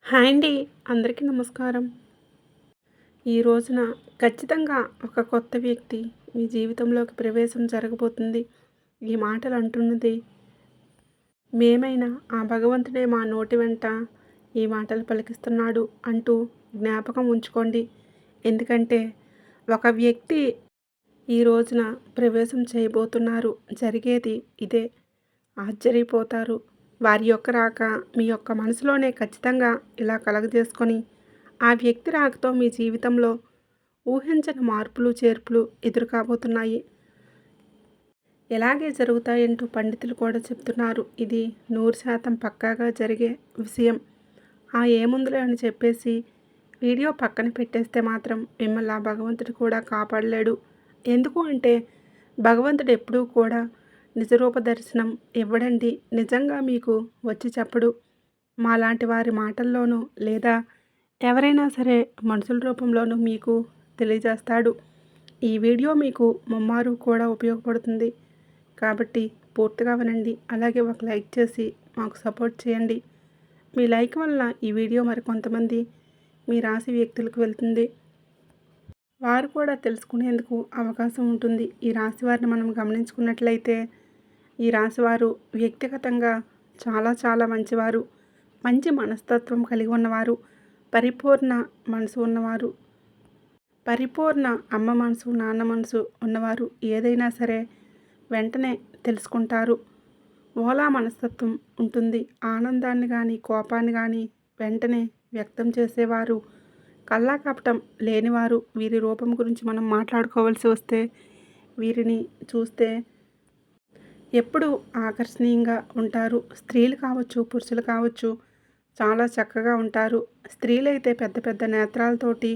Hi అండి. అందరికీ నమస్కారం. ఈ రోజున ఖచ్చితంగా ఒక కొత్త వ్యక్తి మీ జీవితంలోకి ప్రవేశం జరగబోతుంది. ఈ మాటలు అంటున్నది మేమైనా ఆ భగవంతుడే మా నోటి వెంట ఈ మాటలు పలికిస్తున్నాడు అంటూ జ్ఞాపకం ఉంచుకోండి. ఎందుకంటే ఒక వ్యక్తి ఈ రోజున ప్రవేశం చేయబోతున్నారు. జరిగేది ఇదే. ఆశ్చర్యపోతారు. వారి యొక్క రాక మీ యొక్క మనసులోనే ఖచ్చితంగా ఇలా కలగజేసుకొని ఆ వ్యక్తి రాకతో మీ జీవితంలో ఊహించని మార్పులు చేర్పులు ఎదురు కాబోతున్నాయి. ఎలాగే జరుగుతాయంటూ పండితులు కూడా చెప్తున్నారు. ఇది 100% పక్కాగా జరిగే విషయం. ఏముందిలే అని చెప్పేసి వీడియో పక్కన పెట్టేస్తే మాత్రం మిమ్మల్ని ఆ భగవంతుడు కూడా కాపాడలేడు. ఎందుకు అంటే భగవంతుడు ఎప్పుడూ కూడా నిజరూప దర్శనం ఇవ్వడండి. నిజంగా మీకు వచ్చి చెప్పడు. మాలాంటి వారి మాటల్లోనూ లేదా ఎవరైనా సరే మనుషుల రూపంలోనూ మీకు తెలియజేస్తాడు. ఈ వీడియో మీకు ముమ్మారు కూడా ఉపయోగపడుతుంది. కాబట్టి పూర్తిగా వినండి. అలాగే ఒక లైక్ చేసి మాకు సపోర్ట్ చేయండి. మీ లైక్ వల్ల ఈ వీడియో మరికొంతమంది మీ రాశి వ్యక్తులకు వెళ్తుంది. వారు కూడా తెలుసుకునేందుకు అవకాశం ఉంటుంది. ఈ రాశి వారిని మనం గమనించుకున్నట్లయితే ఈ రాశివారు వ్యక్తిగతంగా చాలా చాలా మంచివారు. మంచి మనస్తత్వం కలిగి ఉన్నవారు. పరిపూర్ణ మనసు ఉన్నవారు. పరిపూర్ణ అమ్మ మనసు, నాన్న మనసు ఉన్నవారు. ఏదైనా సరే వెంటనే తెలుసుకుంటారు. ఓలా మనస్తత్వం ఉంటుంది. ఆనందాన్ని కానీ కోపాన్ని కానీ వెంటనే వ్యక్తం చేసేవారు. కల్లా కపటం లేనివారు. వీరి రూపం గురించి మనం మాట్లాడుకోవాల్సి వస్తే వీరిని చూస్తే ఎప్పుడు ఆకర్షణీయంగా ఉంటారు. స్త్రీలు కావచ్చు, పురుషులు కావచ్చు, చాలా చక్కగా ఉంటారు. స్త్రీలైతే పెద్ద పెద్ద నేత్రాలతోటి,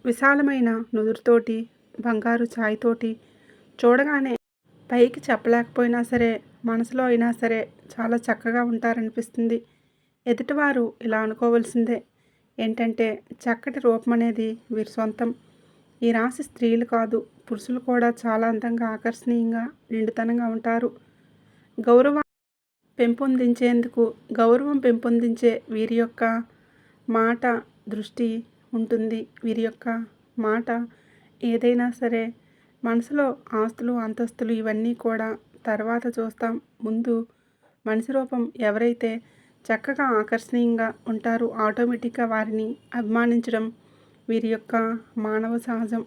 విశాలమైన నుదురుతోటి, బంగారు ఛాయతోటి చూడగానే పైకి చెప్పలేకపోయినా సరే మనసులో అయినా సరే చాలా చక్కగా ఉంటారనిపిస్తుంది. ఎదుటివారు ఇలా అనుకోవాల్సిందే. ఏంటంటే చక్కటి రూపం అనేది వీరి సొంతం. ఈ రాశి స్త్రీలు కాదు, పురుషులు కూడా చాలా అందంగా, ఆకర్షణీయంగా, నిండుతనంగా ఉంటారు. గౌరవం గౌరవం పెంపొందించే వీరి యొక్క మాట దృష్టి ఉంటుంది. వీరి యొక్క మాట ఏదైనా సరే మనసులో ఆస్తులు అంతస్తులు ఇవన్నీ కూడా తర్వాత చూస్తాం. ముందు మనిషి రూపం ఎవరైతే చక్కగా ఆకర్షణీయంగా ఉంటారో ఆటోమేటిక్గా వారిని అభిమానించడం వీరి యొక్క మానవ సహజం.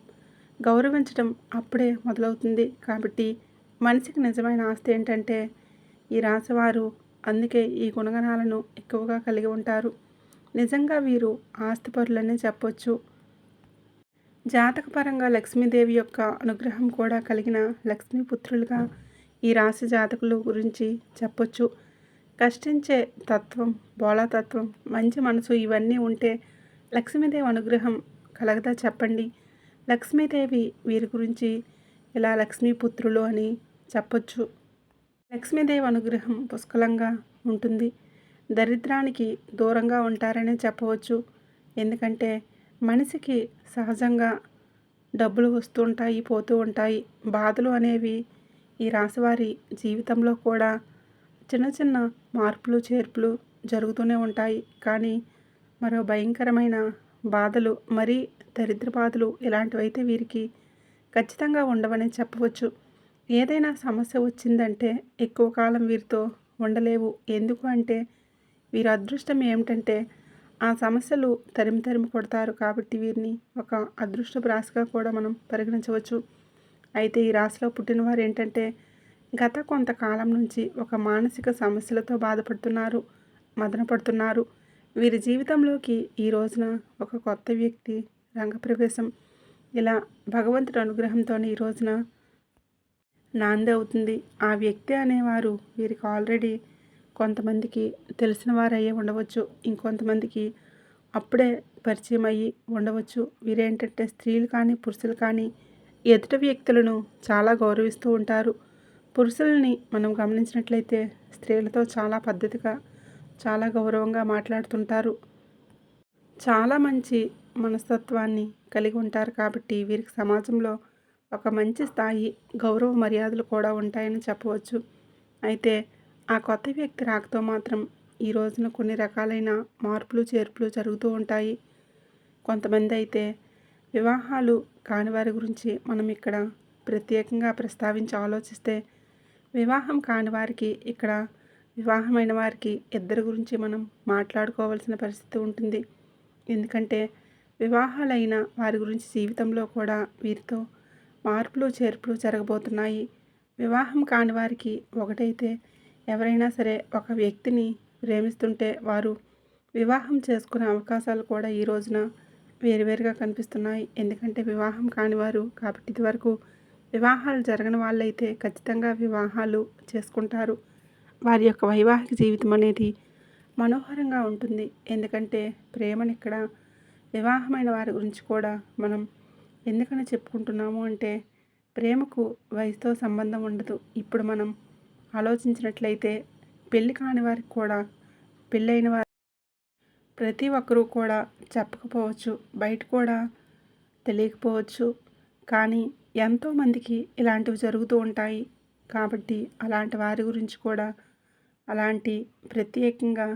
గౌరవించడం అప్పుడే మొదలవుతుంది. కాబట్టి మనిషికి నిజమైన ఆస్తి ఏంటంటే ఈ రాశివారు అందుకే ఈ గుణగణాలను ఎక్కువగా కలిగి ఉంటారు. నిజంగా వీరు ఆస్తిపరులనే చెప్పొచ్చు. జాతకపరంగా లక్ష్మీదేవి యొక్క అనుగ్రహం కూడా కలిగిన లక్ష్మీపుత్రులుగా ఈ రాశి జాతకుల గురించి చెప్పొచ్చు. కష్టించే తత్వం, బోళాతత్వం, మంచి మనసు ఇవన్నీ ఉంటే లక్ష్మీదేవి అనుగ్రహం కలగదా చెప్పండి. లక్ష్మీదేవి వీరి గురించి ఇలా లక్ష్మీపుత్రులు అని చెప్పొచ్చు. లక్ష్మీదేవి అనుగ్రహం పుష్కలంగా ఉంటుంది. దరిద్రానికి దూరంగా ఉంటారనే చెప్పవచ్చు. ఎందుకంటే మనిషికి సహజంగా డబ్బులు వస్తుంటాయి, పోతూ ఉంటాయి. బాధలు అనేవి ఈ రాశివారి జీవితంలో కూడా చిన్న చిన్న మార్పులు చేర్పులు జరుగుతూనే ఉంటాయి. కానీ మరో భయంకరమైన బాధలు, మరీ దరిద్ర బాధలు ఇలాంటివైతే వీరికి ఖచ్చితంగా ఉండవని చెప్పవచ్చు. ఏదైనా సమస్య వచ్చిందంటే ఎక్కువ కాలం వీరితో ఉండలేవు. ఎందుకు అంటే వీరి అదృష్టం ఏమిటంటే ఆ సమస్యలు తరిమి తరిమి కొడతారు. కాబట్టి వీరిని ఒక అదృష్టపు రాశిగా కూడా మనం పరిగణించవచ్చు. అయితే ఈ రాశిలో పుట్టినవారు ఏంటంటే గత కొంతకాలం నుంచి ఒక మానసిక సమస్యలతో బాధపడుతున్నారు, మదన పడుతున్నారు. వీరి జీవితంలోకి ఈ రోజున ఒక కొత్త వ్యక్తి రంగప్రవేశం ఇలా భగవంతుడి అనుగ్రహంతో ఈ రోజున నాంది అవుతుంది. ఆ వ్యక్తి అనేవారు వీరికి ఆల్రెడీ కొంతమందికి తెలిసిన వారు అయ్యే ఉండవచ్చు. ఇంకొంతమందికి అప్పుడే పరిచయం అయ్యి ఉండవచ్చు. వీరేంటంటే స్త్రీలు కానీ పురుషులు కానీ ఎదుటి వ్యక్తులను చాలా గౌరవిస్తూ ఉంటారు. పురుషుల్ని మనం గమనించినట్లయితే స్త్రీలతో చాలా పద్ధతిగా, చాలా గౌరవంగా మాట్లాడుతుంటారు. చాలా మంచి మనస్తత్వాన్ని కలిగి ఉంటారు. కాబట్టి వీరికి సమాజంలో ఒక మంచి స్థాయి, గౌరవ మర్యాదలు కూడా ఉంటాయని చెప్పవచ్చు. అయితే ఆ కొత్త వ్యక్తి రాకతో మాత్రం ఈ రోజున కొన్ని రకాలైన మార్పులు చేర్పులు జరుగుతూ ఉంటాయి. కొంతమంది అయితే వివాహాలు కాని వారి గురించి మనం ఇక్కడ ప్రత్యేకంగా ప్రస్తావించి ఆలోచిస్తే, వివాహం కాని వారికి ఇక్కడ వివాహమైన వారికి ఇద్దరి గురించి మనం మాట్లాడుకోవాల్సిన పరిస్థితి ఉంటుంది. ఎందుకంటే వివాహాలైన వారి గురించి జీవితంలో కూడా వీరితో మార్పులు చేర్పులు జరగబోతున్నాయి. వివాహం కాని వారికి ఒకటైతే, ఎవరైనా సరే ఒక వ్యక్తిని ప్రేమిస్తుంటే వారు వివాహం చేసుకునే అవకాశాలు కూడా ఈ రోజున వేరువేరుగా కనిపిస్తున్నాయి. ఎందుకంటే వివాహం కానివారు కాబట్టి ఇదివరకు వివాహాలు జరగని వాళ్ళైతే ఖచ్చితంగా వివాహాలు చేసుకుంటారు. వారి యొక్క వైవాహిక జీవితం అనేది మనోహరంగా ఉంటుంది. ఎందుకంటే ప్రేమని ఇక్కడ వివాహమైన వారి గురించి కూడా మనం ఎందుకని చెప్పుకుంటున్నాము అంటే, ప్రేమకు వయసుతో సంబంధం ఉండదు. ఇప్పుడు మనం ఆలోచించినట్లయితే పెళ్ళి కాని వారికి కూడా పెళ్ళైన వారు ప్రతి ఒక్కరూ కూడా చెప్పకపోవచ్చు, బయట కూడా తెలియకపోవచ్చు. కానీ ఎంతోమందికి ఇలాంటివి జరుగుతూ ఉంటాయి. కాబట్టి అలాంటి వారి గురించి కూడా అలాంటి ప్రత్యేకంగా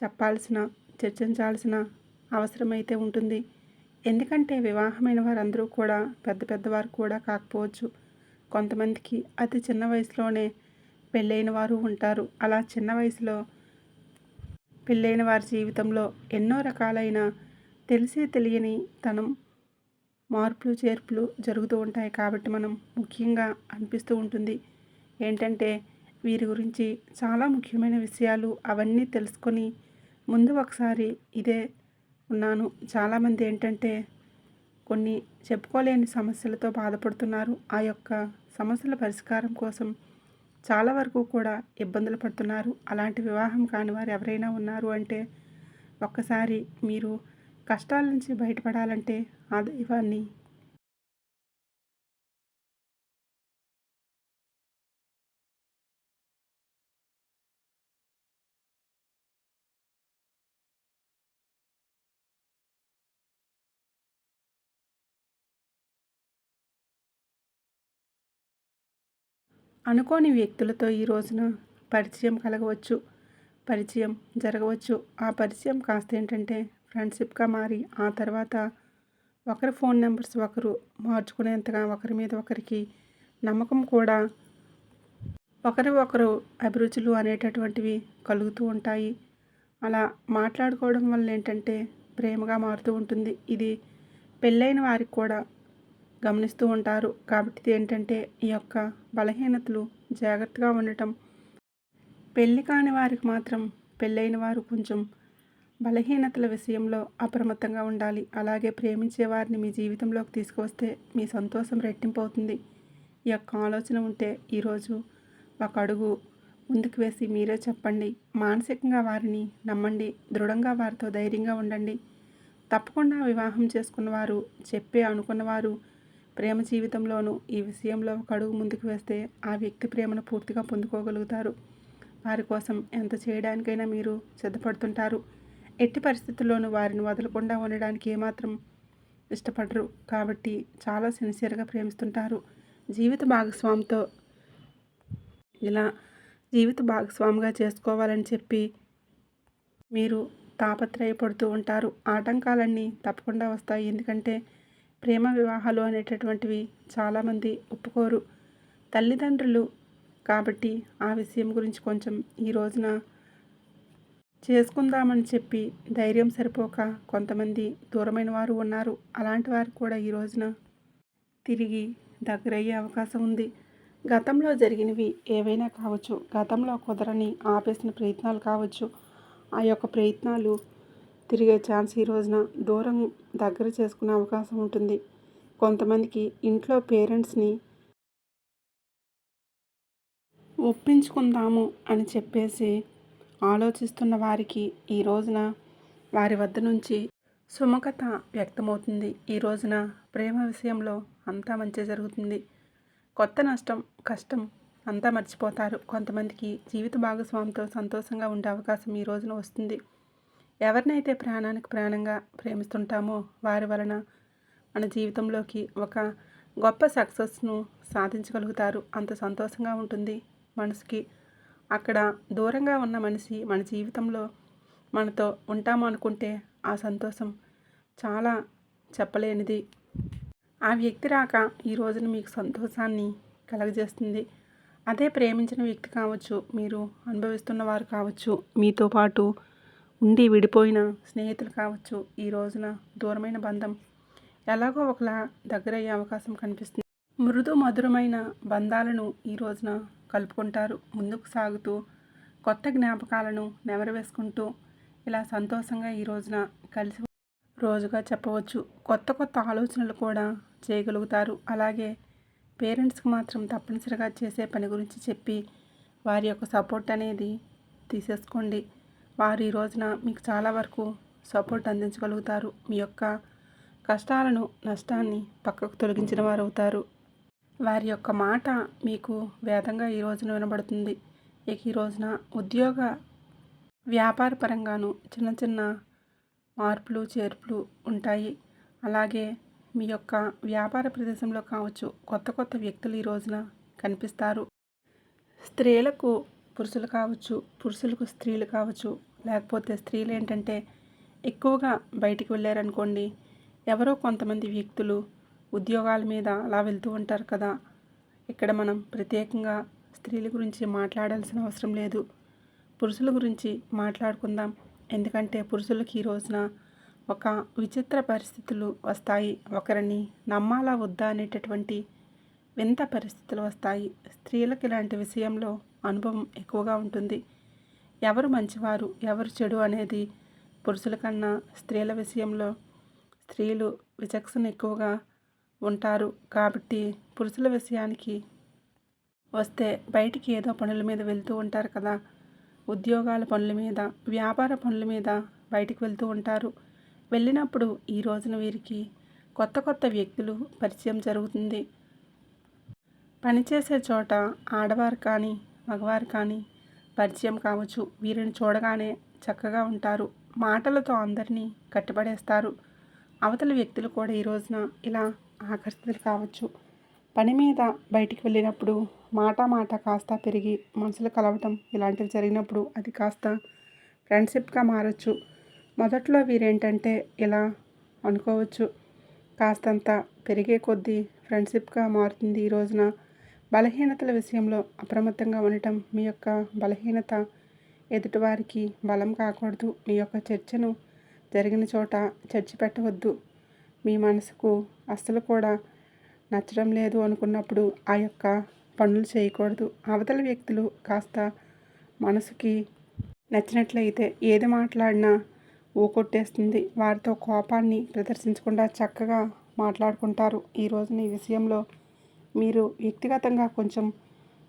చెప్పాల్సిన, చర్చించాల్సిన అవసరమైతే ఉంటుంది. ఎందుకంటే వివాహమైన వారందరూ కూడా పెద్ద పెద్దవారు కూడా కాకపోవచ్చు. కొంతమందికి అతి చిన్న వయసులోనే పెళ్ళైన వారు ఉంటారు. అలా చిన్న వయసులో పెళ్ళైన వారి జీవితంలో ఎన్నో రకాలైన తెలిసి తెలియని తనం మార్పులు చేర్పులు జరుగుతూ ఉంటాయి. కాబట్టి మనం ముఖ్యంగా అనిపిస్తూ ఉంటుంది ఏంటంటే, వీరి గురించి చాలా ముఖ్యమైన విషయాలు అవన్నీ తెలుసుకొని ముందు ఒకసారి ఇదే ఉన్నాను. చాలామంది ఏంటంటే కొన్ని చెప్పుకోలేని సమస్యలతో బాధపడుతున్నారు. ఆ యొక్క సమస్యల పరిష్కారం కోసం చాలా వరకు కూడా ఇబ్బందులు పడుతున్నారు. అలాంటి వివాహం కాని వారు ఎవరైనా ఉన్నారు అంటే, ఒక్కసారి మీరు కష్టాల నుంచి బయటపడాలంటే ఆ దైవాన్ని అనుకోని వ్యక్తులతో ఈ రోజున పరిచయం కలగవచ్చు, పరిచయం జరగవచ్చు. ఆ పరిచయం కాస్త ఏంటంటే ఫ్రెండ్షిప్గా మారి ఆ తర్వాత ఒకరి ఫోన్ నెంబర్స్ ఒకరు మార్చుకునేంతగా ఒకరి మీద ఒకరికి నమ్మకం కూడా, ఒకరి ఒకరు అభిరుచులు అనేటటువంటివి కలుగుతూ ఉంటాయి. అలా మాట్లాడుకోవడం వల్ల ఏంటంటే ప్రేమగా మారుతూ ఉంటుంది. ఇది పెళ్ళైన వారికి కూడా గమనిస్తూ ఉంటారు. కాబట్టి ఇది ఏంటంటే ఈ యొక్క బలహీనతలు జాగ్రత్తగా ఉండటం. పెళ్ళి కాని వారికి మాత్రం పెళ్ళైన వారు కొంచెం బలహీనతల విషయంలో అప్రమత్తంగా ఉండాలి. అలాగే ప్రేమించే వారిని మీ జీవితంలోకి తీసుకువస్తే మీ సంతోషం రెట్టింపు అవుతుంది. ఈ యొక్క ఆలోచన ఉంటే ఈరోజు ఒక అడుగు ముందుకు వేసి మీరే చెప్పండి. మానసికంగా వారిని నమ్మండి. దృఢంగా వారితో ధైర్యంగా ఉండండి. తప్పకుండా వివాహం చేసుకున్నవారు, చెప్పే అనుకున్నవారు ప్రేమ జీవితంలోనూ ఈ విషయంలో ఒక అడుగు ముందుకు వేస్తే ఆ వ్యక్తి ప్రేమను పూర్తిగా పొందుకోగలుగుతారు. వారి కోసం ఎంత చేయడానికైనా మీరు సిద్ధపడుతుంటారు. ఎట్టి పరిస్థితుల్లోనూ వారిని వదలకుండా ఉండడానికి ఏమాత్రం ఇష్టపడరు. కాబట్టి చాలా సిన్సియర్గా ప్రేమిస్తుంటారు. జీవిత భాగస్వామితో ఇలా జీవిత భాగస్వామిగా చేసుకోవాలని చెప్పి మీరు తాపత్రయపడుతూ ఉంటారు. ఆటంకాలన్నీ తప్పకుండా వస్తాయి. ఎందుకంటే ప్రేమ వివాహాలు అనేటటువంటివి చాలామంది ఒప్పుకోరు తల్లిదండ్రులు. కాబట్టి ఆ విషయం గురించి కొంచెం ఈ రోజున చేసుకుందామని చెప్పి ధైర్యం సరిపోక కొంతమంది దూరమైన వారు ఉన్నారు. అలాంటి వారు కూడా ఈ రోజున తిరిగి దగ్గరయ్యే అవకాశం ఉంది. గతంలో జరిగినవి ఏవైనా కావచ్చు, గతంలో కుదరని ఆపేసిన ప్రయత్నాలు కావచ్చు, ఆ యొక్క ప్రయత్నాలు తిరిగే ఛాన్స్ ఈ రోజున దూరం దగ్గర చేసుకునే అవకాశం ఉంటుంది. కొంతమందికి ఇంట్లో పేరెంట్స్ని ఒప్పించుకుందాము అని చెప్పేసి ఆలోచిస్తున్న వారికి ఈ రోజున వారి వద్ద నుంచి సుముఖత వ్యక్తమవుతుంది. ఈ రోజున ప్రేమ విషయంలో అంతా మంచి జరుగుతుంది. కొత్త నష్టం, కష్టం అంతా మర్చిపోతారు. కొంతమందికి జీవిత భాగస్వామితో సంతోషంగా ఉండే అవకాశం ఈ రోజున వస్తుంది. ఎవరినైతే ప్రాణానికి ప్రాణంగా ప్రేమిస్తుంటామో వారి వలన మన జీవితంలోకి ఒక గొప్ప సక్సెస్ను సాధించగలుగుతారు. అంత సంతోషంగా ఉంటుంది మనసుకి. అక్కడ దూరంగా ఉన్న మనిషి మన జీవితంలో మనతో ఉంటాము అనుకుంటే ఆ సంతోషం చాలా చెప్పలేనిది. ఆ వ్యక్తి రాక ఈ రోజున మీకు సంతోషాన్ని కలగజేస్తుంది. అదే ప్రేమించిన వ్యక్తి కావచ్చు, మీరు అనుభవిస్తున్న వారు కావచ్చు, మీతో పాటు ఉండి విడిపోయిన స్నేహితులు కావచ్చు, ఈ రోజున దూరమైన బంధం ఎలాగో ఒకలా దగ్గరయ్యే అవకాశం కనిపిస్తుంది. మృదు మధురమైన బంధాలను ఈ రోజున కలుపుకుంటారు. ముందుకు సాగుతూ కొత్త జ్ఞాపకాలను నెమరవేసుకుంటూ ఇలా సంతోషంగా ఈ రోజున కలిసి రోజుగా చెప్పవచ్చు. కొత్త కొత్త ఆలోచనలు కూడా చేయగలుగుతారు. అలాగే పేరెంట్స్కి మాత్రం తప్పనిసరిగా చేసే పని గురించి చెప్పి వారి యొక్క సపోర్ట్ అనేది తీసేసుకోండి. వారు ఈ రోజున మీకు చాలా వరకు సపోర్ట్ అందించగలుగుతారు. మీ యొక్క కష్టాలను, నష్టాన్ని పక్కకు తొలగించిన వారు అవుతారు. వారి యొక్క మాట మీకు వేదంగా ఈ రోజున వినబడుతుంది. ఇక ఈ రోజున ఉద్యోగ వ్యాపార పరంగాను చిన్న చిన్న మార్పులు చేర్పులు ఉంటాయి. అలాగే మీ యొక్క వ్యాపార ప్రదేశంలో కావచ్చు కొత్త కొత్త వ్యక్తులు ఈ రోజున కనిపిస్తారు. స్త్రీలకు పురుషులు కావచ్చు, పురుషులకు స్త్రీలు కావచ్చు, లేకపోతే స్త్రీలు ఏంటంటే ఎక్కువగా బయటికి వెళ్ళారనుకోండి, ఎవరో కొంతమంది వ్యక్తులు ఉద్యోగాల మీద అలా వెళ్తూ ఉంటారు కదా. ఇక్కడ మనం ప్రత్యేకంగా స్త్రీల గురించి మాట్లాడాల్సిన అవసరం లేదు. పురుషుల గురించి మాట్లాడుకుందాం. ఎందుకంటే పురుషులకి ఈ రోజున ఒక విచిత్ర పరిస్థితులు వస్తాయి. ఒకరిని నమ్మాలా వద్దా అనేటటువంటి వింత పరిస్థితులు వస్తాయి. స్త్రీలకు ఇలాంటి విషయంలో అనుభవం ఎక్కువగా ఉంటుంది. ఎవరు మంచివారు, ఎవరు చెడు అనేది పురుషుల కన్నా స్త్రీల విషయంలో స్త్రీలు విచక్షణ ఎక్కువగా ఉంటారు. కాబట్టి పురుషుల విషయానికి వస్తే బయటికి ఏదో పనుల మీద వెళ్తూ ఉంటారు కదా. ఉద్యోగాల పనుల మీద, వ్యాపార పనుల మీద బయటికి వెళ్తూ ఉంటారు. వెళ్ళినప్పుడు ఈ రోజున వీరికి కొత్త కొత్త వ్యక్తులు పరిచయం జరుగుతుంది. పనిచేసే చోట ఆడవారు కానీ మగవారు కానీ పరిచయం కావచ్చు. వీరిని చూడగానే చక్కగా ఉంటారు. మాటలతో అందరినీ కట్టిపడేస్తారు. అవతల వ్యక్తులు కూడా ఈ రోజున ఇలా ఆకర్షితులు కావచ్చు. పని మీద బయటికి వెళ్ళినప్పుడు మాట కాస్త పెరిగి మనసులు కలవటం ఇలాంటివి జరిగినప్పుడు అది కాస్త ఫ్రెండ్షిప్గా మారచ్చు. మొదట్లో వీరేంటంటే ఇలా అనుకోవచ్చు, కాస్తంత పెరిగే కొద్దీ ఫ్రెండ్షిప్గా మారుతుంది. ఈ రోజున బలహీనతల విషయంలో అప్రమత్తంగా ఉండటం. మీ యొక్క బలహీనత ఎదుటివారికి బలం కాకూడదు. మీ యొక్క చర్చను జరిగిన చోట చర్చ పెట్టవద్దు. మీ మనసుకు అస్సలు కూడా నచ్చడం లేదు అనుకున్నప్పుడు ఆ యొక్క పనులు చేయకూడదు. అవతల వ్యక్తులు కాస్త మనసుకి నచ్చినట్లయితే ఏది మాట్లాడినా ఊకొట్టేస్తుంది. వారితో కోపాన్ని ప్రదర్శించకుండా చక్కగా మాట్లాడుకుంటారు. ఈ రోజున ఈ విషయంలో మీరు వ్యక్తిగతంగా కొంచెం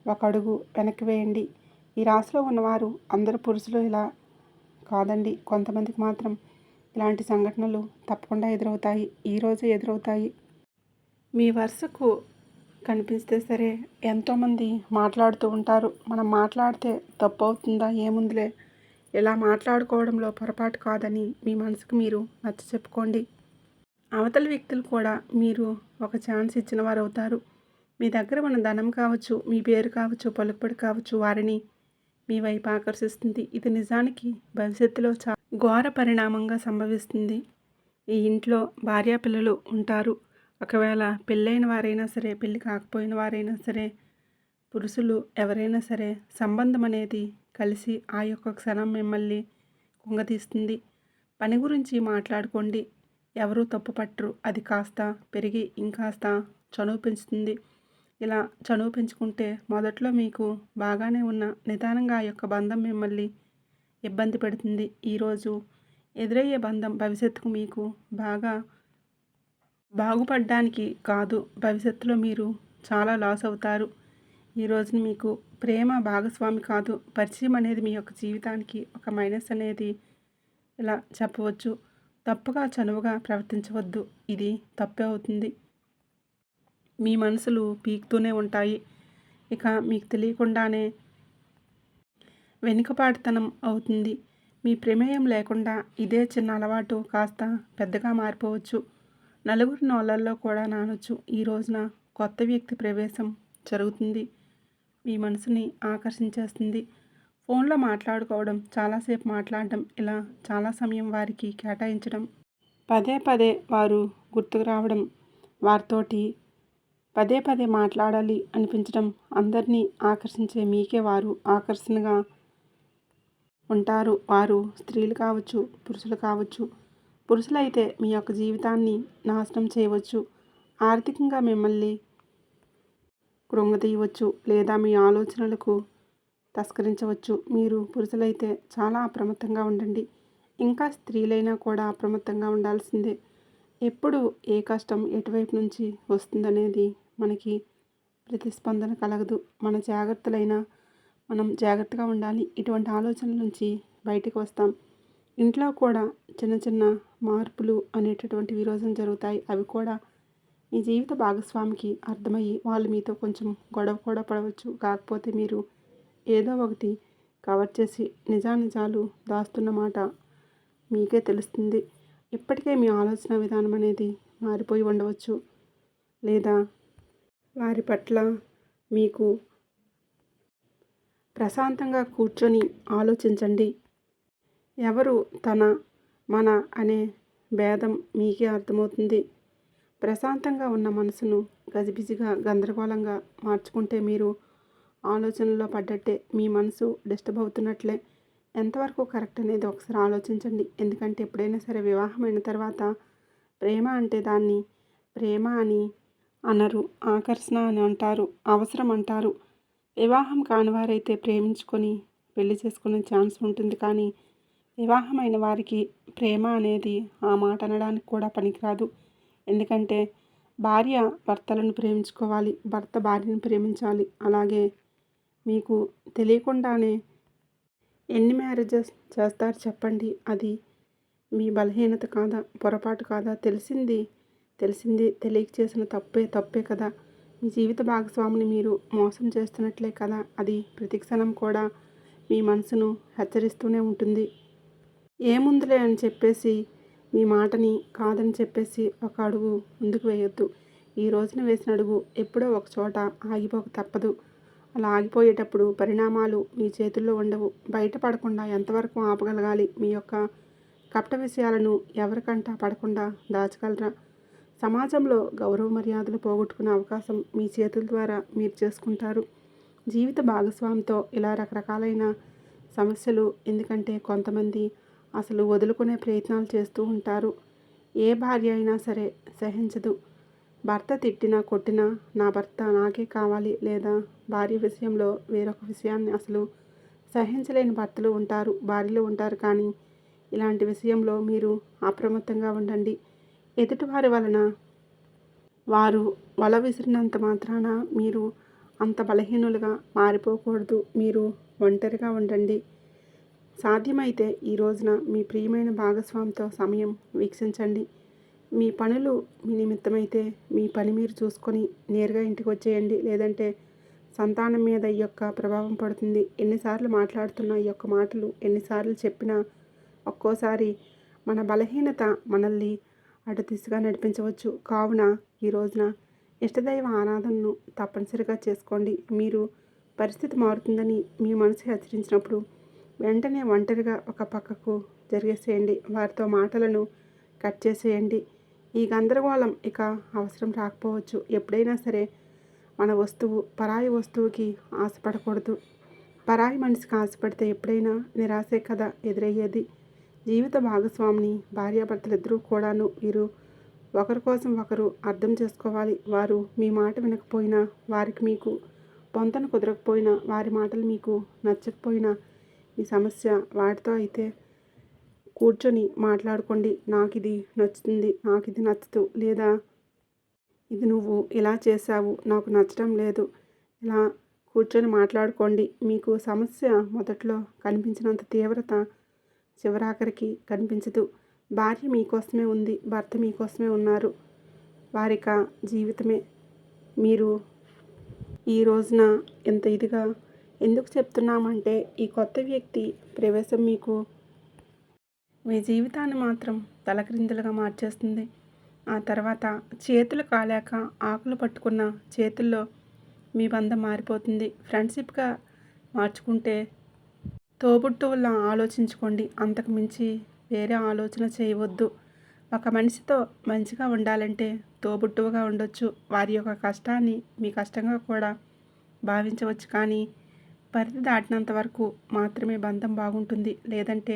ఒక అడుగు వెనక్కి వేయండి. ఈ రాశిలో ఉన్నవారు అందరూ పురుషులు ఇలా కాదండి. కొంతమందికి మాత్రం ఇలాంటి సంఘటనలు తప్పకుండా ఎదురవుతాయి. ఈరోజే ఎదురవుతాయి. మీ వరుసకు కనిపిస్తే సరే ఎంతోమంది మాట్లాడుతూ ఉంటారు. మనం మాట్లాడితే తప్పు అవుతుందా, ఏముందిలే, ఇలా మాట్లాడుకోవడంలో పొరపాటు కాదని మీ మనసుకు మీరు నచ్చ చెప్పుకోండి. అవతల వ్యక్తులు కూడా మీరు ఒక ఛాన్స్ ఇచ్చిన వారు అవుతారు. మీ దగ్గర ఉన్న ధనం కావచ్చు, మీ పేరు కావచ్చు, పలుకుబడి కావచ్చు వారిని మీ వైపు ఆకర్షిస్తుంది. ఇది నిజానికి భవిష్యత్తులో ఘోర పరిణామంగా సంభవిస్తుంది. ఈ ఇంట్లో భార్యాపిల్లలు ఉంటారు. ఒకవేళ పెళ్ళైన వారైనా సరే, పెళ్ళి కాకపోయిన వారైనా సరే, పురుషులు ఎవరైనా సరే సంబంధం అనేది కలిసి ఆ యొక్క క్షణం మిమ్మల్ని కుంగతీస్తుంది. పని గురించి మాట్లాడుకోండి. ఎవరూ తప్పు పట్టరు. అది కాస్త పెరిగి ఇంకాస్త చనువు పెంచుతుంది. ఇలా చనువు పెంచుకుంటే మొదట్లో మీకు బాగానే ఉన్న నిదానంగా ఆ యొక్క బంధం మిమ్మల్ని ఇబ్బంది పెడుతుంది. ఈరోజు ఎదురయ్యే బంధం భవిష్యత్తుకు మీకు బాగుపడడానికి కాదు, భవిష్యత్తులో మీరు చాలా లాస్ అవుతారు. ఈ రోజున మీకు ప్రేమ భాగస్వామి కాదు, పరిచయం అనేది మీ యొక్క జీవితానికి ఒక మైనస్ అనేది ఇలా చెప్పవచ్చు. తప్పుగా చనువుగా ప్రవర్తించవద్దు. ఇది తప్పే అవుతుంది. మీ మనసులు పీకుతూనే ఉంటాయి. ఇక మీకు తెలియకుండానే వెనుకపాటుతనం అవుతుంది. మీ ప్రమేయం లేకుండా ఇదే చిన్న అలవాటు కాస్త పెద్దగా మారిపోవచ్చు. నలుగురి నోళ్ళల్లో కూడా నానొచ్చు. ఈ రోజున కొత్త వ్యక్తి ప్రవేశం జరుగుతుంది. మీ మనసుని ఆకర్షించేస్తుంది. ఫోన్లో మాట్లాడుకోవడం, చాలాసేపు మాట్లాడడం, ఇలా చాలా సమయం వారికి కేటాయించడం, పదే పదే వారు గుర్తుకు రావడం, వారితోటి పదే పదే మాట్లాడాలి అనిపించడం, అందరినీ ఆకర్షించే మీకే వారు ఆకర్షణగా ఉంటారు. వారు స్త్రీలు కావచ్చు, పురుషులు కావచ్చు. పురుషులైతే మీ యొక్క జీవితాన్ని నాశనం చేయవచ్చు, ఆర్థికంగా మిమ్మల్ని కృంగతీయవచ్చు, లేదా మీ ఆలోచనలకు తస్కరించవచ్చు. మీరు పురుషులైతే చాలా అప్రమత్తంగా ఉండండి. ఇంకా స్త్రీలైనా కూడా అప్రమత్తంగా ఉండాల్సిందే. ఎప్పుడు ఏ కష్టం ఎటువైపు నుంచి వస్తుందనేది మనకి ప్రతిస్పందన కలగదు. మన జాగ్రత్తలైనా మనం జాగ్రత్తగా ఉండాలి. ఇటువంటి ఆలోచనల నుంచి బయటకు వస్తాం. ఇంట్లో కూడా చిన్న చిన్న మార్పులు అనేటటువంటివి రోజున జరుగుతాయి. అవి కూడా మీ జీవిత భాగస్వామికి అర్థమయ్యి వాళ్ళు మీతో కొంచెం గొడవ కూడా పడవచ్చు. కాకపోతే మీరు ఏదో ఒకటి కవర్ చేసి నిజానిజాలు దాస్తున్నమాట మీకే తెలుస్తుంది. ఇప్పటికే మీ ఆలోచన విధానం అనేది మారిపోయి ఉండవచ్చు, లేదా వారి పట్ల మీకు ప్రశాంతంగా కూర్చొని ఆలోచించండి. ఎవరు తన మన అనే భేదం మీకే అర్థమవుతుంది. ప్రశాంతంగా ఉన్న మనసును గజిబిజిగా గందరగోళంగా మార్చుకుంటే మీరు ఆలోచనలో పడ్డట్టే, మీ మనసు డిస్టర్బ్ అవుతున్నట్లే. ఎంతవరకు కరెక్ట్ అనేది ఒకసారి ఆలోచించండి. ఎందుకంటే ఎప్పుడైనా సరే వివాహమైన తర్వాత ప్రేమ అంటే దాన్ని ప్రేమ అని అనరు, ఆకర్షణ అని అంటారు, అవసరం అంటారు. వివాహం కాని వారైతే ప్రేమించుకొని పెళ్లి చేసుకునే ఛాన్స్ ఉంటుంది. కానీ వివాహమైన వారికి ప్రేమ అనేది ఆ మాట అనడానికి కూడా పనికిరాదు. ఎందుకంటే భార్య భర్తలను ప్రేమించుకోవాలి, భర్త భార్యను ప్రేమించాలి. అలాగే మీకు తెలియకుండానే ఎన్ని మ్యారేజెస్ చేస్తారు చెప్పండి? అది మీ బలహీనత కాదా, పొరపాటు కాదా? తెలిసింది తెలియక చేసిన తప్పే కదా. మీ జీవిత భాగస్వామిని మీరు మోసం చేస్తున్నట్లే కదా. అది ప్రతిక్షణం కూడా మీ మనసును హెచ్చరిస్తూనే ఉంటుంది. ఏముందిలే అని చెప్పేసి మీ మాటని కాదని చెప్పేసి ఒక అడుగు ముందుకు వేయొద్దు. ఈ రోజున వేసిన అడుగు ఎప్పుడో ఒక చోట ఆగిపోక తప్పదు. అలా ఆగిపోయేటప్పుడు పరిణామాలు మీ చేతుల్లో ఉండవు. బయటపడకుండా ఎంతవరకు ఆపగలగాలి? మీ యొక్క కపట విషయాలను ఎవరికంటా పడకుండా దాచగలరా? సమాజంలో గౌరవ మర్యాదలు పోగొట్టుకునే అవకాశం మీ చేతుల ద్వారా మీరు చేసుకుంటారు. జీవిత భాగస్వామితో ఇలా రకరకాలైన సమస్యలు. ఎందుకంటే కొంతమంది అసలు వదులుకునే ప్రయత్నాలు చేస్తూ ఉంటారు. ఏ భార్య అయినా సరే సహించదు. భర్త తిట్టినా కొట్టినా నా భర్త నాకే కావాలి, లేదా భార్య విషయంలో వేరొక విషయాన్ని అసలు సహించలేని భర్తలు ఉంటారు, భార్యలు ఉంటారు. కానీ ఇలాంటి విషయంలో మీరు అప్రమత్తంగా ఉండండి. ఎదుటివారి వలన వారు వల విసిరినంత మాత్రాన మీరు అంత బలహీనులుగా మారిపోకూడదు. మీరు ఒంటరిగా ఉండండి. సాధ్యమైతే ఈ రోజున మీ ప్రియమైన భాగస్వామితో సమయం వీక్షించండి. మీ పనులు మీ నిమిత్తమైతే మీ పని మీరు చూసుకొని నేరుగా ఇంటికి వచ్చేయండి. లేదంటే సంతానం మీద ఈ యొక్క ప్రభావం పడుతుంది. ఎన్నిసార్లు మాట్లాడుతున్నా ఈ యొక్క మాటలు ఎన్నిసార్లు చెప్పినా ఒక్కోసారి మన బలహీనత మనల్ని అటు దిశగా నడిపించవచ్చు. కావున ఈ రోజున ఇష్టదైవ ఆరాధనను తప్పనిసరిగా చేసుకోండి. మీరు పరిస్థితి మారుతుందని మీ మనసు హెచ్చరించినప్పుడు వెంటనే ఒంటరిగా ఒక పక్కకు జరిగేసేయండి. వారితో మాటలను కట్ చేసేయండి. ఈ గందరగోళం ఇక అవసరం రాకపోవచ్చు. ఎప్పుడైనా సరే మన వస్తువు పరాయి వస్తువుకి ఆశపడకూడదు. పరాయి మనిషికి ఆశపడితే ఎప్పుడైనా నిరాశే కదా ఎదురయ్యేది. జీవిత భాగస్వామిని భార్యాభర్తలు ఇద్దరూ కూడాను వీరు ఒకరి కోసం ఒకరు అర్థం చేసుకోవాలి. వారు మీ మాట వినకపోయినా, వారికి మీకు పొంతన కుదరకపోయినా, వారి మాటలు మీకు నచ్చకపోయినా ఈ సమస్య వాటితో అయితే కూర్చొని మాట్లాడుకోండి. నాకు ఇది నచ్చుతుంది, నాకు ఇది నచ్చదు, లేదా ఇది నువ్వు ఇలా చేశావు నాకు నచ్చడం లేదు. ఇలా కూర్చొని మాట్లాడుకోండి. మీకు సమస్య మొదట్లో కనిపించినంత తీవ్రత చివరాఖరికి కనిపించదు. భార్య మీకోసమే ఉంది, భర్త మీకోసమే ఉన్నారు. వారిక జీవితమే. మీరు ఈ రోజున ఎంత ఇదిగా ఎందుకు చెప్తున్నామంటే ఈ కొత్త వ్యక్తి ప్రవేశం మీకు మీ జీవితాన్ని మాత్రం తలక్రిందులుగా మార్చేస్తుంది. ఆ తర్వాత చేతులు కాలేక ఆకులు పట్టుకున్న చేతుల్లో మీ బంధం మారిపోతుంది. ఫ్రెండ్షిప్గా మార్చుకుంటే తోబుట్టువులా ఆలోచించుకోండి. అంతకు మించి వేరే ఆలోచన చేయవద్దు. ఒక మనిషితో మంచిగా ఉండాలంటే తోబుట్టువుగా ఉండొచ్చు. వారి యొక్క కష్టాన్ని మీ కష్టంగా కూడా భావించవచ్చు. కానీ పరిధి దాటినంత వరకు మాత్రమే బంధం బాగుంటుంది. లేదంటే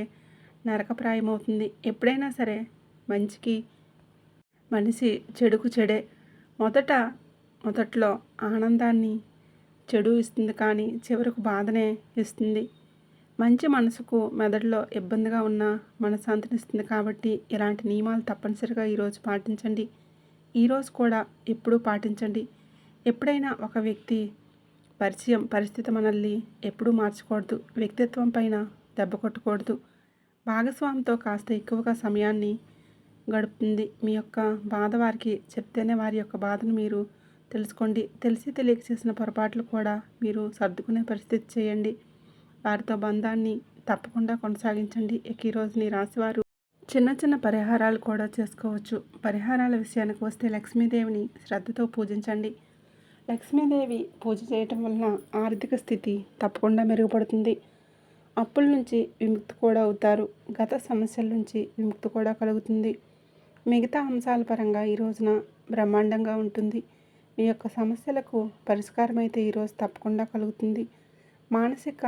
నరకప్రాయమవుతుంది. ఎప్పుడైనా సరే మంచికి మనిషి, చెడుకు చెడే. మొదట్లో ఆనందాన్ని చెడు ఇస్తుంది, కానీ చివరకు బాధనే ఇస్తుంది. మంచి మనసుకు మెదడులో ఇబ్బందిగా ఉన్న మనశ్శాంతినిస్తుంది. కాబట్టి ఇలాంటి నియమాలు తప్పనిసరిగా ఈరోజు పాటించండి. ఈరోజు కూడా ఎప్పుడూ పాటించండి. ఎప్పుడైనా ఒక వ్యక్తి పరిస్థితి మనల్ని ఎప్పుడూ మార్చకూడదు. వ్యక్తిత్వం పైన దెబ్బ కొట్టకూడదు. భాగస్వామితో కాస్త ఎక్కువగా సమయాన్ని గడుపుతుంది. మీ యొక్క బాధ వారికి చెప్తేనే వారి యొక్క బాధను మీరు తెలుసుకోండి. తెలిసి తెలియక చేసిన పొరపాట్లు కూడా మీరు సర్దుకునే పరిస్థితి చేయండి. వారితో బంధాన్ని తప్పకుండా కొనసాగించండి. ఈరోజు నీ రాశివారు చిన్న చిన్న పరిహారాలు కూడా చేసుకోవచ్చు. పరిహారాల విషయానికి వస్తే లక్ష్మీదేవిని శ్రద్ధతో పూజించండి. లక్ష్మీదేవి పూజ చేయటం వలన ఆర్థిక స్థితి తప్పకుండా మెరుగుపడుతుంది. అప్పుల నుంచి విముక్తి కూడా అవుతారు. గత సమస్యల నుంచి విముక్తి కూడా కలుగుతుంది. మిగతా అంశాల పరంగా ఈ రోజున బ్రహ్మాండంగా ఉంటుంది. మీ యొక్క సమస్యలకు పరిష్కారం అయితే ఈరోజు తప్పకుండా కలుగుతుంది. మానసిక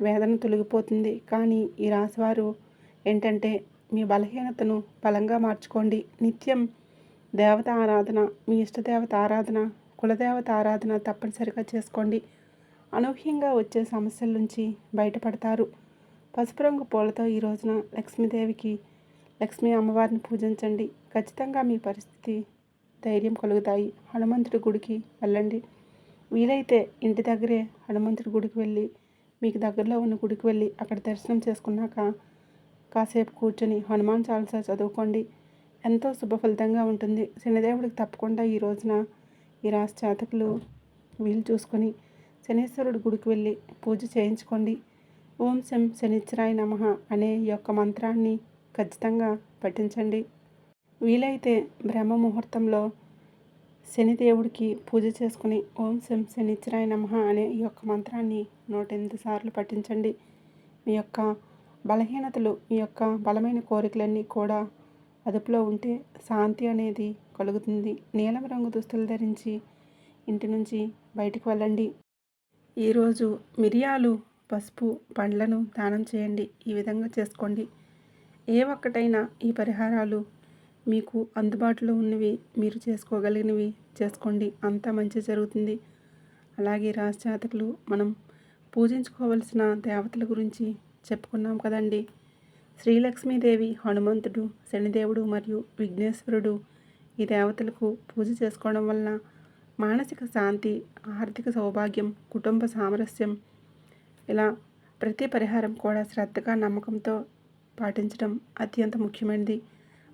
వేదన తొలగిపోతుంది. కానీ ఈ రాశివారు ఏంటంటే మీ బలహీనతను బలంగా మార్చుకోండి. నిత్యం దేవత ఆరాధన, మీ ఇష్టదేవత ఆరాధన, కులదేవత ఆరాధన తప్పనిసరిగా చేసుకోండి. అనూహ్యంగా వచ్చే సమస్యల నుంచి బయటపడతారు. పసుపు రంగు పూలతో ఈ రోజున లక్ష్మీ అమ్మవారిని పూజించండి. ఖచ్చితంగా మీ పరిస్థితి ధైర్యం కలుగుతాయి. హనుమంతుడి గుడికి వెళ్ళండి. వీలైతే ఇంటి దగ్గరే హనుమంతుడి గుడికి వెళ్ళి, మీకు దగ్గరలో ఉన్న గుడికి వెళ్ళి అక్కడ దర్శనం చేసుకున్నాక కాసేపు కూర్చొని హనుమాన్ చాలీసా చదువుకోండి. ఎంతో శుభ ఫలితంగా ఉంటుంది. శనిదేవుడికి తప్పకుండా ఈ రోజున ఈ రాశి జాతకులు వీలు చూసుకొని శనీశ్వరుడి గుడికి వెళ్ళి పూజ చేయించుకోండి. ఓం శం శనిశ్చరాయ నమః అనే ఈ యొక్క మంత్రాన్ని ఖచ్చితంగా పఠించండి. వీలైతే బ్రహ్మ ముహూర్తంలో శనిదేవుడికి పూజ చేసుకుని ఓం శం శనిశ్చరాయ నమః అనే ఈ యొక్క మంత్రాన్ని 108 సార్లు పఠించండి. మీ యొక్క బలహీనతలు, మీ యొక్క బలమైన కోరికలన్నీ కూడా అదుపులో ఉంటే శాంతి అనేది కలుగుతుంది. నీలం రంగు దుస్తులు ధరించి ఇంటి నుంచి బయటికి వెళ్ళండి. ఈరోజు మిరియాలు, పసుపు, పండ్లను దానం చేయండి. ఈ విధంగా చేసుకోండి. ఏ ఒక్కటైనా ఈ పరిహారాలు మీకు అందుబాటులో ఉన్నవి, మీరు చేసుకోగలిగినవి చేసుకోండి. అంతా మంచి జరుగుతుంది. అలాగే రాశి జాతకులు మనం పూజించుకోవలసిన దేవతల గురించి చెప్పుకున్నాం కదండి. శ్రీలక్ష్మీదేవి, హనుమంతుడు, శనిదేవుడు మరియు విఘ్నేశ్వరుడు ఈ దేవతలకు పూజ చేసుకోవడం వలన మానసిక శాంతి, ఆర్థిక సౌభాగ్యం, కుటుంబ సామరస్యం, ఇలా ప్రతి పరిహారం కూడా శ్రద్ధగా నమ్మకంతో పాటించడం అత్యంత ముఖ్యమైనది.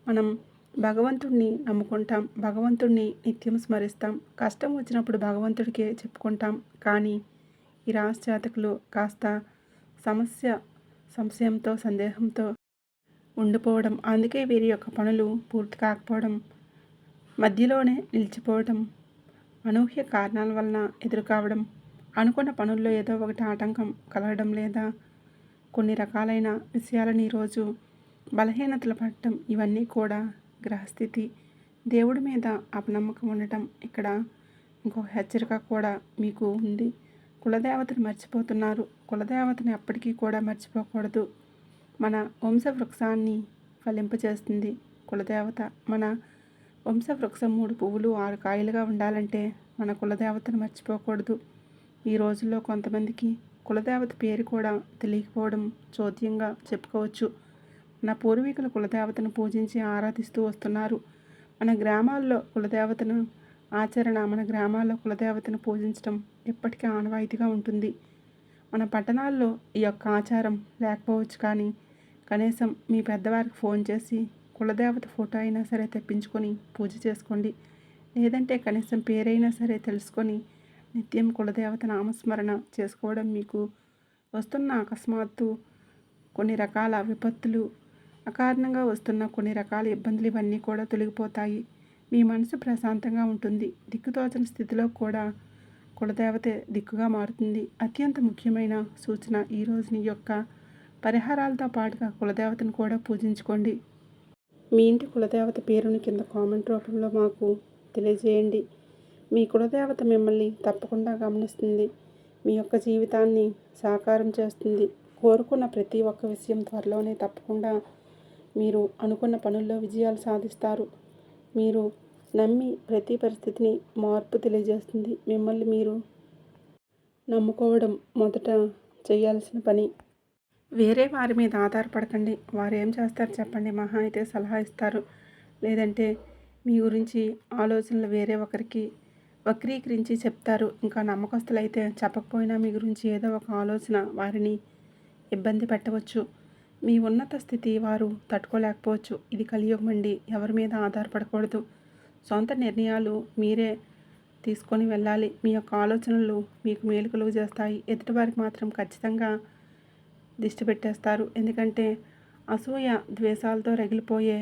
మనం భగవంతుడిని నమ్ముకుంటాం, భగవంతుడిని నిత్యం స్మరిస్తాం. కష్టం వచ్చినప్పుడు భగవంతుడికే చెప్పుకుంటాం. కానీ ఈ రాశి జాతకులు కాస్త సంశయంతో, సందేహంతో ఉండిపోవడం, అందుకే వీరి యొక్క పనులు పూర్తి కాకపోవడం, మధ్యలోనే నిలిచిపోవడం, అనూహ్య కారణాల వలన ఎదురు కావడం, అనుకున్న పనుల్లో ఏదో ఒకటి ఆటంకం కలగడం, లేదా కొన్ని రకాలైన విషయాలను ఈరోజు బలహీనతలు పడటం, ఇవన్నీ కూడా గ్రహస్థితి. దేవుడి మీద అపనమ్మకం ఉండటం. ఇక్కడ ఇంకొక హెచ్చరిక కూడా మీకు ఉంది. కులదేవతను మర్చిపోతున్నారు. కులదేవతని ఎప్పటికీ కూడా మర్చిపోకూడదు. మన వంశవృక్షాన్ని ఫలింపచేస్తుంది కులదేవత. మన వంశవృక్షం 3 పువ్వులు 6 కాయలుగా ఉండాలంటే మన కులదేవతను మర్చిపోకూడదు. ఈ రోజుల్లో కొంతమందికి కులదేవత పేరు కూడా తెలియకపోవడం చోద్యంగా చెప్పుకోవచ్చు. మన పూర్వీకులు కులదేవతను పూజించి ఆరాధిస్తూ వస్తున్నారు. మన గ్రామాల్లో కులదేవతను పూజించడం ఎప్పటికీ ఆనవాయితీగా ఉంటుంది. మన పట్టణాల్లో ఈ యొక్క ఆచారం లేకపోవచ్చు. కానీ కనీసం మీ పెద్దవారికి ఫోన్ చేసి కులదేవత ఫోటో అయినా సరే తెప్పించుకొని పూజ చేసుకోండి. లేదంటే కనీసం పేరైనా సరే తెలుసుకొని నిత్యం కులదేవత నామస్మరణ చేసుకోవడం మీకు వస్తున్న అకస్మాత్తు కొన్ని రకాల విపత్తులు, అకారణంగా వస్తున్న కొన్ని రకాల ఇబ్బందులు ఇవన్నీ కూడా తొలగిపోతాయి. మీ మనసు ప్రశాంతంగా ఉంటుంది. దిక్కుతోచని స్థితిలో కూడా కులదేవతే దిక్కుగా మారుతుంది. అత్యంత ముఖ్యమైన సూచన, ఈరోజు నీ యొక్క పరిహారాలతో పాటుగా కులదేవతను కూడా పూజించుకోండి. మీ ఇంటి కులదేవత పేరుని కింద కామెంట్ రూపంలో మాకు తెలియజేయండి. మీ కులదేవత మిమ్మల్ని తప్పకుండా గమనిస్తుంది. మీ యొక్క జీవితాన్ని సాకారం చేస్తుంది. కోరుకున్న ప్రతి ఒక్క విషయం త్వరలోనే తప్పకుండా మీరు అనుకున్న పనుల్లో విజయాలు సాధిస్తారు. మీరు నమ్మి ప్రతి పరిస్థితిని మార్పు తెలియజేస్తుంది. మిమ్మల్ని మీరు నమ్ముకోవడం మొదట చేయాల్సిన పని. వేరే వారి మీద ఆధారపడకండి. వారు ఏం చేస్తారు చెప్పండి? మహా అయితే సలహా ఇస్తారు, లేదంటే మీ గురించి ఆలోచనలు వేరే ఒకరికి వక్రీకరించి చెప్తారు. ఇంకా నమ్మకస్తులైతే చెప్పకపోయినా మీ గురించి ఏదో ఒక ఆలోచన వారిని ఇబ్బంది పెట్టవచ్చు. మీ ఉన్నత స్థితి వారు తట్టుకోలేకపోవచ్చు. ఇది కలియుగం అండి. ఎవరి మీద ఆధారపడకూడదు. సొంత నిర్ణయాలు మీరే తీసుకొని వెళ్ళాలి. మీ యొక్క ఆలోచనలు మీకు మేలు కలుగు చేస్తాయి. ఎదుటివారికి మాత్రం ఖచ్చితంగా దిష్టి పెట్టేస్తారు. ఎందుకంటే అసూయ ద్వేషాలతో రగిలిపోయే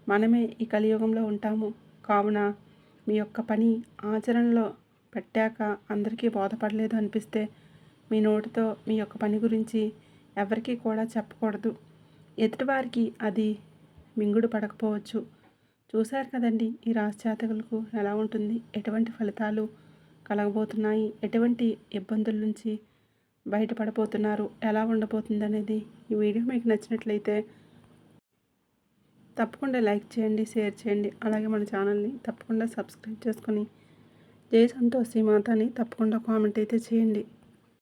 మనమే ఈ కలియుగంలో ఉంటాము. కావున మీ యొక్క పని ఆచరణలో పెట్టాక అందరికీ బోధపడలేదు అనిపిస్తే మీ నోటితో మీ యొక్క పని గురించి ఎవరికీ కూడా చెప్పకూడదు. ఎదుటివారికి అది మింగుడు పడకపోవచ్చు. చూశారు కదండి ఈ రాశి జాతకులకు ఎలా ఉంటుంది, ఎటువంటి ఫలితాలు కలగబోతున్నాయి, ఎటువంటి ఇబ్బందుల నుంచి బయటపడబోతున్నారు, ఎలా ఉండబోతుంది అనేది. ఈ వీడియో మీకు నచ్చినట్లయితే తప్పకుండా లైక్ చేయండి, షేర్ చేయండి. అలాగే మన ఛానల్ని తప్పకుండా సబ్స్క్రైబ్ చేసుకొని జై సంతోషి మాత అని తప్పకుండా కామెంట్ అయితే చేయండి.